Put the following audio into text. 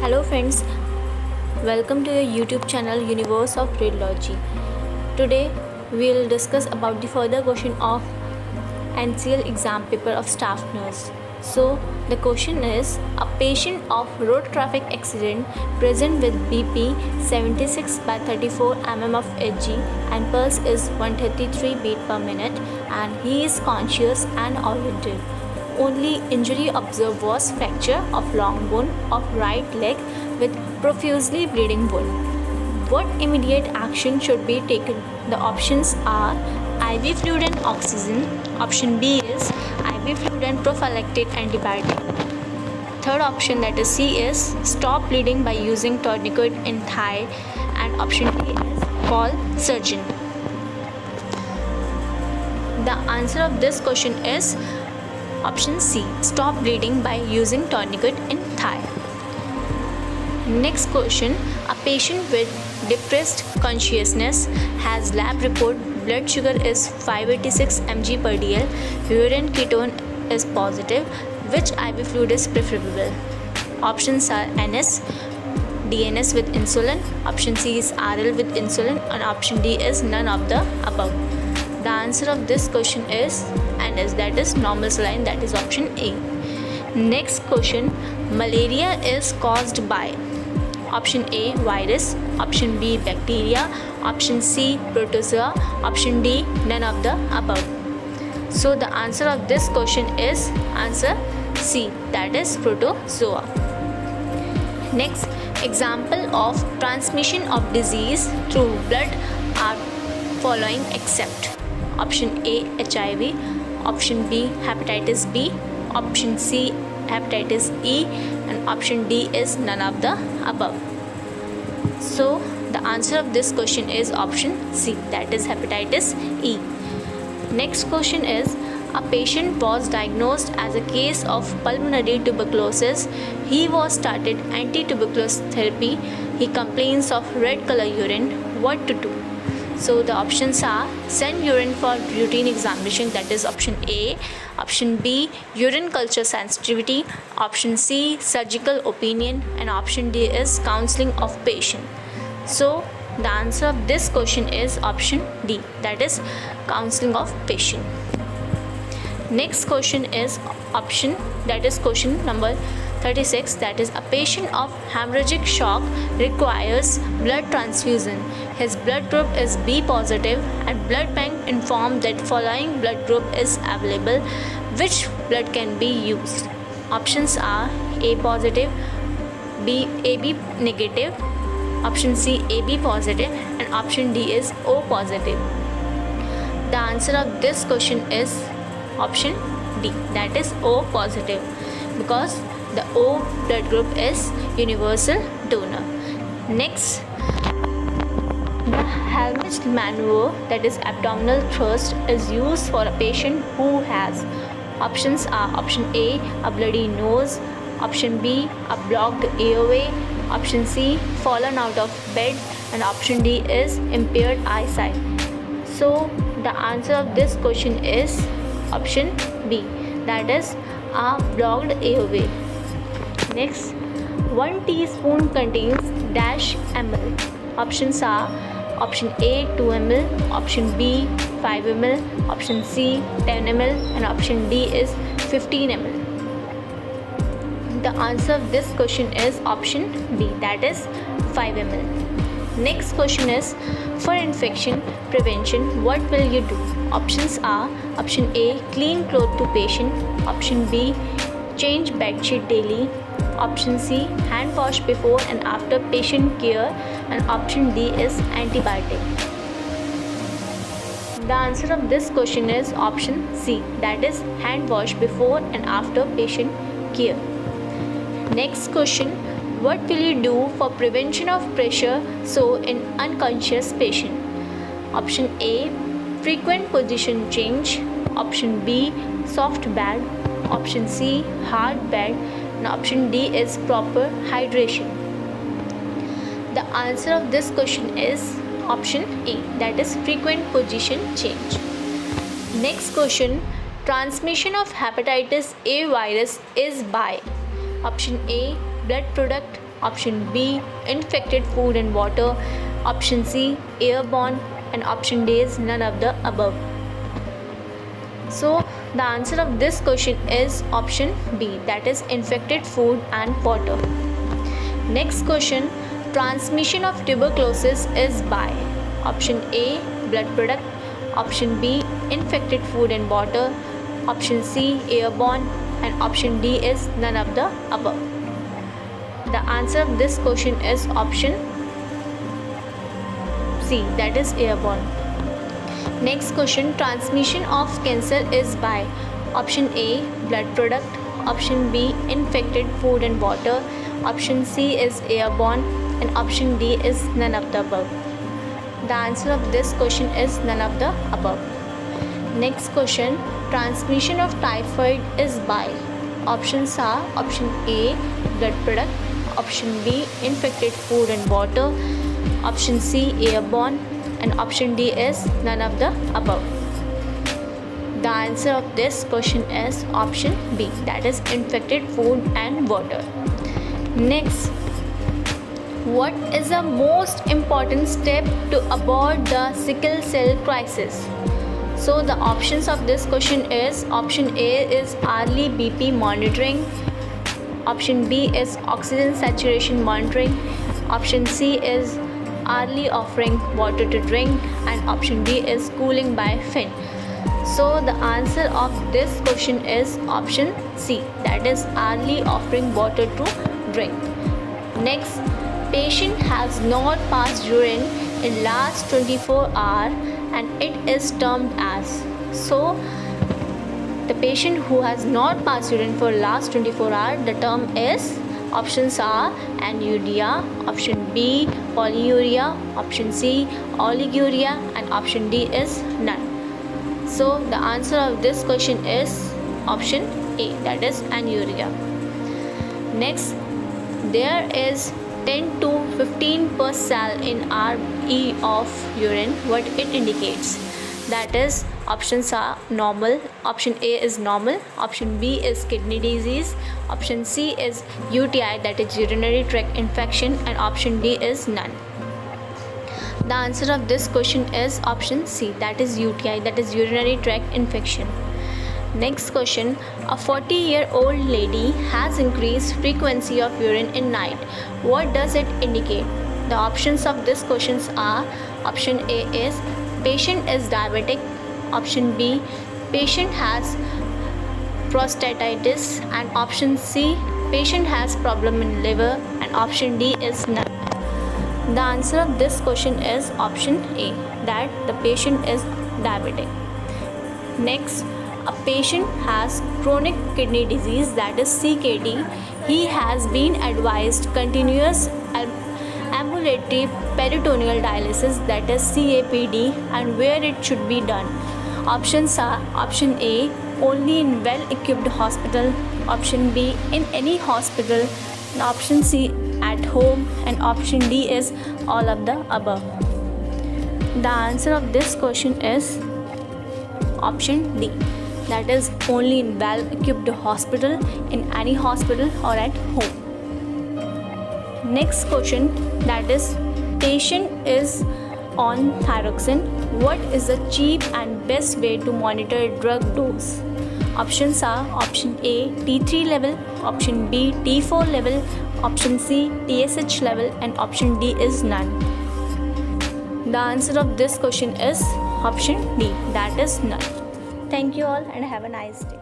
Hello friends, welcome to your YouTube channel Universe of Radiology. Today we will discuss about the further question of NCL exam paper of staff nurse. So the question is, a patient of road traffic accident present with BP 76 by 34 mm of Hg and pulse is 133 beat per minute and he is conscious and oriented. Only injury observed was fracture of long bone of right leg with profusely bleeding wound. What immediate action should be taken? The options are IV fluid and oxygen. Option B is IV fluid and prophylactic antibiotic. Third option, that is C, is stop bleeding by using tourniquet in thigh, and option D is call surgeon. The answer of this question is option C, stop bleeding by using tourniquet in thigh. Next question, a patient with depressed consciousness has lab report blood sugar is 586 mg per dl, urine ketone is positive. Which IV fluid is preferable? Options are NS, DNS with insulin, option C is RL with insulin, and option D is none of the above. The answer of this question is NS, that is normal saline, that is option A. Next question, malaria is caused by option A virus, option B bacteria, option C protozoa, option D none of the above. So the answer of this question is answer C, that is protozoa. Next, example of transmission of disease through blood are following except option A HIV, option B hepatitis B, option C hepatitis E, and option D is none of the above. So the answer of this question is option C, that is hepatitis E. Next question is, a patient was diagnosed as a case of pulmonary tuberculosis. He was started anti-tuberculosis therapy. He complains of red color urine. What to do? So the options are send urine for routine examination, that is option A, option B urine culture sensitivity, option C surgical opinion, and option D is counseling of patient. So the answer of this question is option D, that is counseling of patient. Next question is option, that is question number 36, that is a patient of hemorrhagic shock requires blood transfusion. His blood group is B positive and blood bank informed that following blood group is available. Which blood can be used? Options are A positive, B AB negative, option C AB positive, and option D is O positive. The answer of this question is option D, that is O positive, because the O blood group is universal donor. Next, the Helmich maneuver, that is abdominal thrust, is used for a patient who has. Options are option A bloody nose, option B a blocked airway, option C fallen out of bed, and option D is impaired eyesight. So the answer of this question is option B, that is a blocked airway. Next, 1 teaspoon contains dash ml. Options are option A 2 ml, option B 5 ml, option C 10 ml, and option D is 15 ml. The answer of this question is option B, that is 5 ml. Next question is, for infection prevention, what will you do? Options are option A clean clothes to patient, option B change bedsheet daily, option C hand wash before and after patient care, and option D is antibiotic. The answer of this question is option C, that is hand wash before and after patient care. Next question, what will you do for prevention of pressure sore in unconscious patient? Option A frequent position change, option B soft bed, option C hard bed, and option D is proper hydration. The answer of this question is option A, that is frequent position change. Next question, transmission of hepatitis A virus is by option A blood product, option B infected food and water, option C airborne, and option D is none of the above. So the answer of this question is option B, that is infected food and water. Next question, transmission of tuberculosis is by option A blood product, option B infected food and water, option C airborne, and option D is none of the above. The answer of this question is option C, that is airborne. Next question, transmission of cancer is by option A blood product, option B infected food and water, option C is airborne, and option D is none of the above. The answer of this question is none of the above. Next question, transmission of typhoid is by options are option A blood product, option B infected food and water, option C airborne, and option D is none of the above. The answer of this question is option B, that is infected food and water. Next, what is the most important step to avoid the sickle cell crisis? So the options of this question is option A is early BP monitoring, option B is oxygen saturation monitoring, option C is early offering water to drink, and option D is cooling by fin. So the answer of this question is option C, that is early offering water to drink. Next, patient has not passed urine in last 24 hours and it is termed as. So the patient who has not passed urine for last 24 hours, the term is, options are anuria, option B polyuria, option C oliguria, and option D is none. So the answer of this question is option A, that is anuria. Next, there is 10 to 15 per cell in RE of urine. What it indicates? That is, options are normal, option A is normal, option B is kidney disease, option C is UTI, that is urinary tract infection, and option D is none. The answer of this question is option C, that is UTI, that is urinary tract infection. Next question, a 40-year-old lady has increased frequency of urine in night. What does it indicate? The options of this questions are, option A is patient is diabetic, option B patient has prostatitis, and option C patient has problem in liver, and option D is none. The answer of this question is option A, that the patient is diabetic. Next, a patient has chronic kidney disease, that is CKD. He has been advised continuous ambulatory peritoneal dialysis, that is CAPD, and where it should be done. Options are option A only in well-equipped hospital, option B in any hospital, and option C at home, and option D is all of the above. The answer of this question is option D, that is only in well-equipped hospital, in any hospital, or at home. Next question, that is patient is on thyroxine. What is the cheap and best way to monitor drug dose? Options are option A T3 level, option B T4 level, option C TSH level, and option D is none. The answer of this question is option D, that is none. Thank you all and have a nice day.